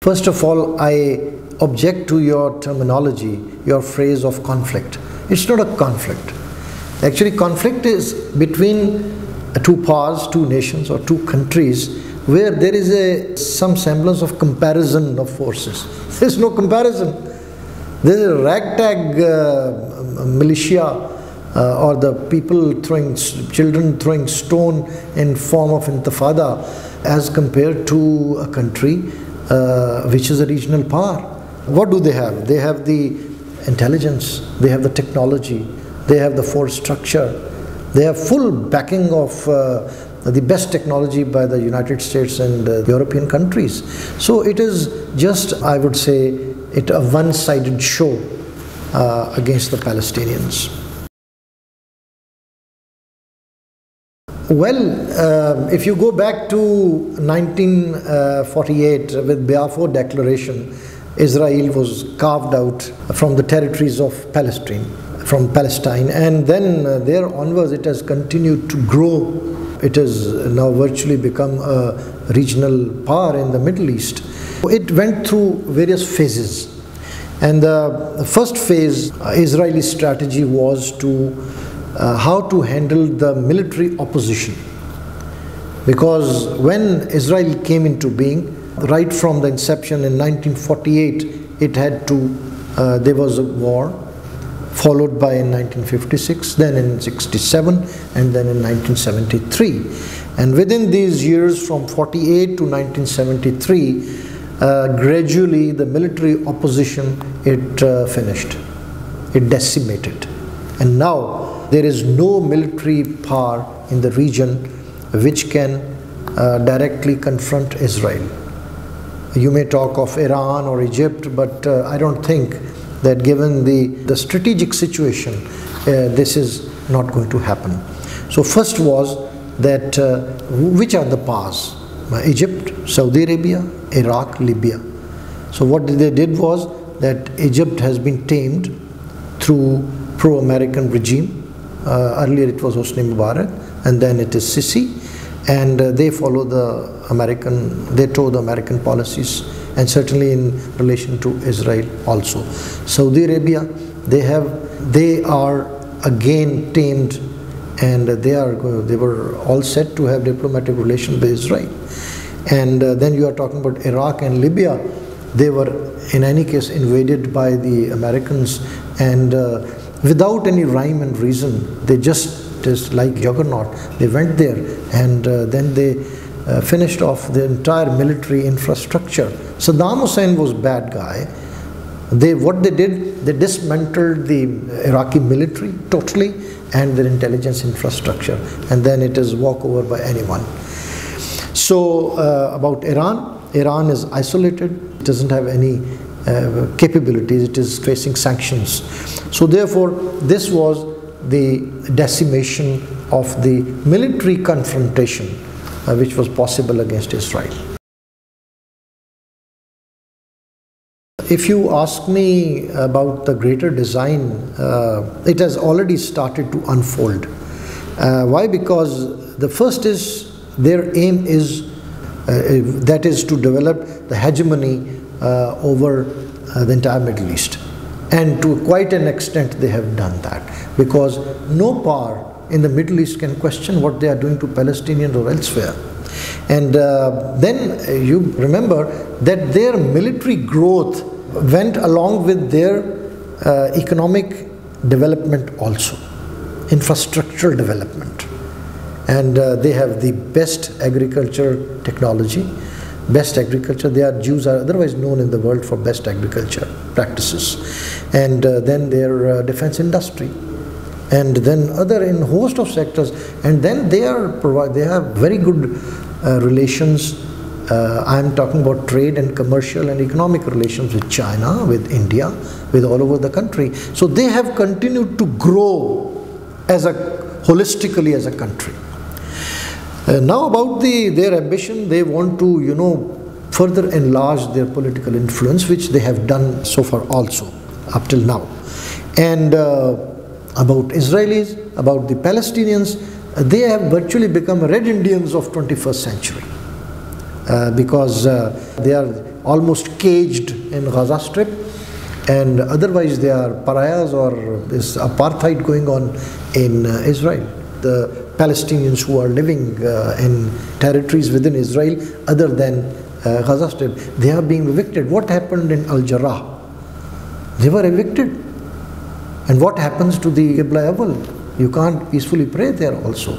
First of all, I object to your terminology, your phrase of conflict. It's not a conflict. Actually, conflict is between two powers, two nations or two countries where there is some semblance of comparison of forces. There's no comparison. There's a ragtag militia or the people children throwing stone in form of intifada as compared to a country which is a regional power. What do they have? They have the intelligence, they have the technology, they have the force structure, they have full backing of the best technology by the United States and European countries. So it is just, I would say, a one-sided show against the Palestinians. Well, if you go back to 1948 with Balfour Declaration, Israel was carved out from the territories of Palestine, and then there onwards it has continued to grow. It has now virtually become a regional power in the Middle East. It went through various phases, and the first phase, Israeli strategy was to how to handle the military opposition, because when Israel came into being, right from the inception in 1948, it had to, there was a war, followed by in 1956, then in 67, and then in 1973. And within these years from 48 to 1973, gradually the military opposition, it finished, it decimated. And now there is no military power in the region which can directly confront Israel. You may talk of Iran or Egypt, but I don't think that given the strategic situation, this is not going to happen. So first was that which are the powers? Egypt, Saudi Arabia, Iraq, Libya. So what they did was that Egypt has been tamed through pro-American regime. Earlier it was Hosni Mubarak, and then it is Sisi, and they follow the they toe the American policies, and certainly in relation to Israel also. Saudi Arabia, they are again tamed, and they were all set to have diplomatic relations with Israel. And then you are talking about Iraq and Libya. They were in any case invaded by the Americans, and without any rhyme and reason, they just like juggernaut, they went there, and then they finished off the entire military infrastructure. Saddam Hussein was a bad guy. What they did, they dismantled the Iraqi military totally and their intelligence infrastructure, and then it is walkover by anyone. So about Iran is isolated, it doesn't have any capabilities, it is facing sanctions. So therefore this was the decimation of the military confrontation which was possible against Israel. If you ask me about the greater design, it has already started to unfold. Why? Because the first is, their aim is that is to develop the hegemony over the entire Middle East, and to quite an extent they have done that, because no power in the Middle East can question what they are doing to Palestinians or elsewhere. And then you remember that their military growth went along with their economic development also, infrastructural development, and they have the best agriculture technology. Best agriculture, Jews are otherwise known in the world for best agriculture practices, and then their defense industry, and then other in host of sectors, and then they have very good relations. I'm talking about trade and commercial and economic relations with China, with India, with all over the country. So they have continued to grow holistically as a country. Now about their ambition, they want to, further enlarge their political influence, which they have done so far also, up till now. And about Israelis, about the Palestinians, they have virtually become Red Indians of 21st century. Because they are almost caged in Gaza Strip, and otherwise they are pariahs, or this apartheid going on in Israel. The Palestinians who are living in territories within Israel other than Gaza Strip, they are being evicted. What happened in Al-Jarrah? They were evicted. And what happens to the Qibla Awwal? You can't peacefully pray there also.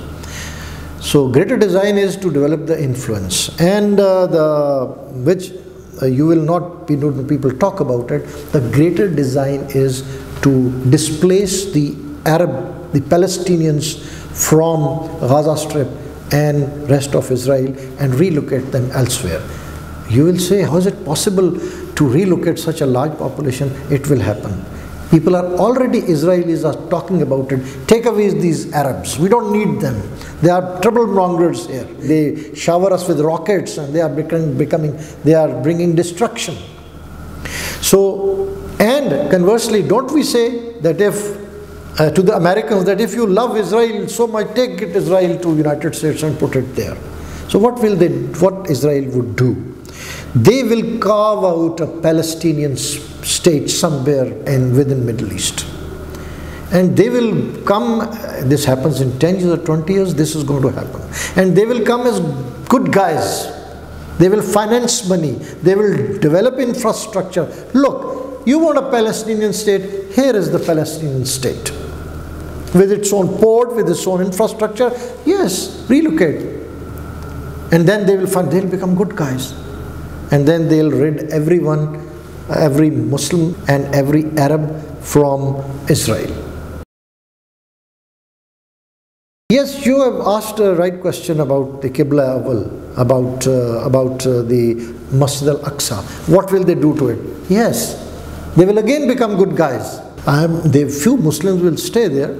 So greater design is to develop the influence, and you will not be known, people talk about it. The greater design is to displace the Palestinians from Gaza Strip and rest of Israel and relocate them elsewhere. You will say, how is it possible to relocate such a large population? It will happen. People are already, Israelis are talking about it. Take away these Arabs. We don't need them. They are trouble-mongers here. They shower us with rockets, and they are they are bringing destruction. So, and conversely, don't we say that to the Americans, that if you love Israel so much, take Israel to United States and put it there. So what Israel would do? They will carve out a Palestinian state somewhere within Middle East. And they will come, this happens in 10 years or 20 years, this is going to happen. And they will come as good guys. They will finance money. They will develop infrastructure. Look, you want a Palestinian state? Here is the Palestinian state. With its own port, with its own infrastructure. Yes, relocate. And then they'll become good guys. And then they'll rid everyone, every Muslim and every Arab from Israel. Yes, you have asked a right question about the Qibla Awwal, about the Masjid al-Aqsa. What will they do to it? Yes, they will again become good guys. Few Muslims will stay there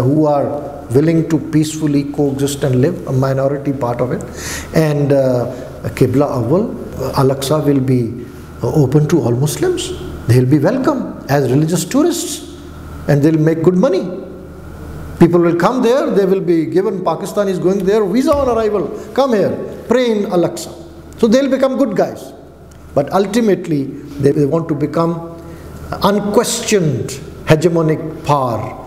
who are willing to peacefully coexist and live, a minority part of it. And Qibla Awwal, Al-Aqsa will be open to all Muslims. They will be welcome as religious tourists, and they will make good money. People will come there, they will be given, Pakistan is going there, visa on arrival, come here, pray in Al-Aqsa. So they will become good guys. But ultimately, they want to become unquestioned hegemonic power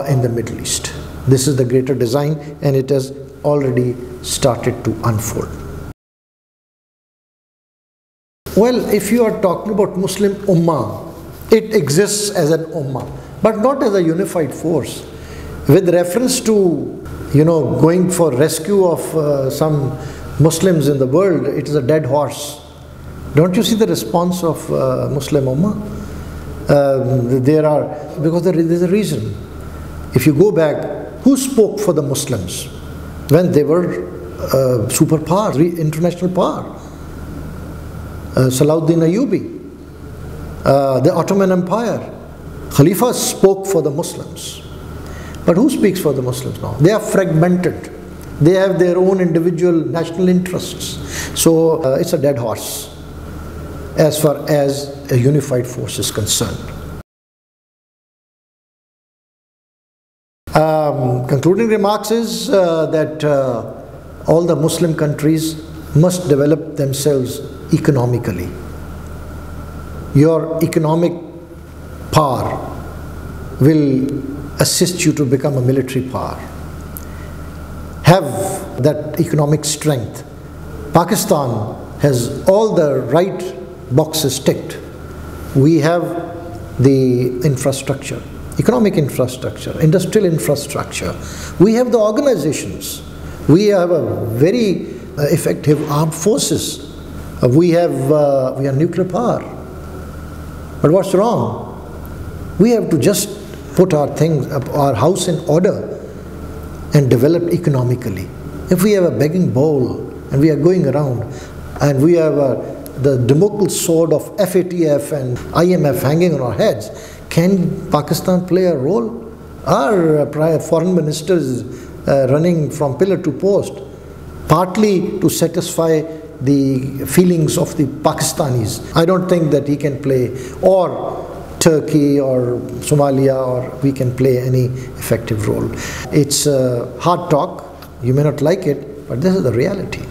in the Middle East. This is the greater design, and it has already started to unfold. Well, if you are talking about Muslim Ummah, it exists as an Ummah, but not as a unified force. With reference to, going for rescue of some Muslims in the world, it is a dead horse. Don't you see the response of Muslim Ummah? Because there is a reason. If you go back, who spoke for the Muslims when they were superpower, international power? Salahuddin Ayyubi, the Ottoman Empire. Khalifas spoke for the Muslims. But who speaks for the Muslims now? They are fragmented. They have their own individual national interests. So it's a dead horse as far as a unified force is concerned. Concluding remarks is that all the Muslim countries must develop themselves economically. Your economic power will assist you to become a military power. Have that economic strength. Pakistan has all the right boxes ticked. We have the infrastructure, economic infrastructure, industrial infrastructure. We have the organizations. We have a very effective armed forces. We are nuclear power. But what's wrong? We have to just put our house in order and develop economically. If we have a begging bowl and we are going around and we have the Damocles sword of FATF and IMF hanging on our heads, can Pakistan play a role? Our foreign minister is running from pillar to post, partly to satisfy the feelings of the Pakistanis. I don't think that he can play, or Turkey or Somalia, or we can play any effective role. It's hard talk, you may not like it, but this is the reality.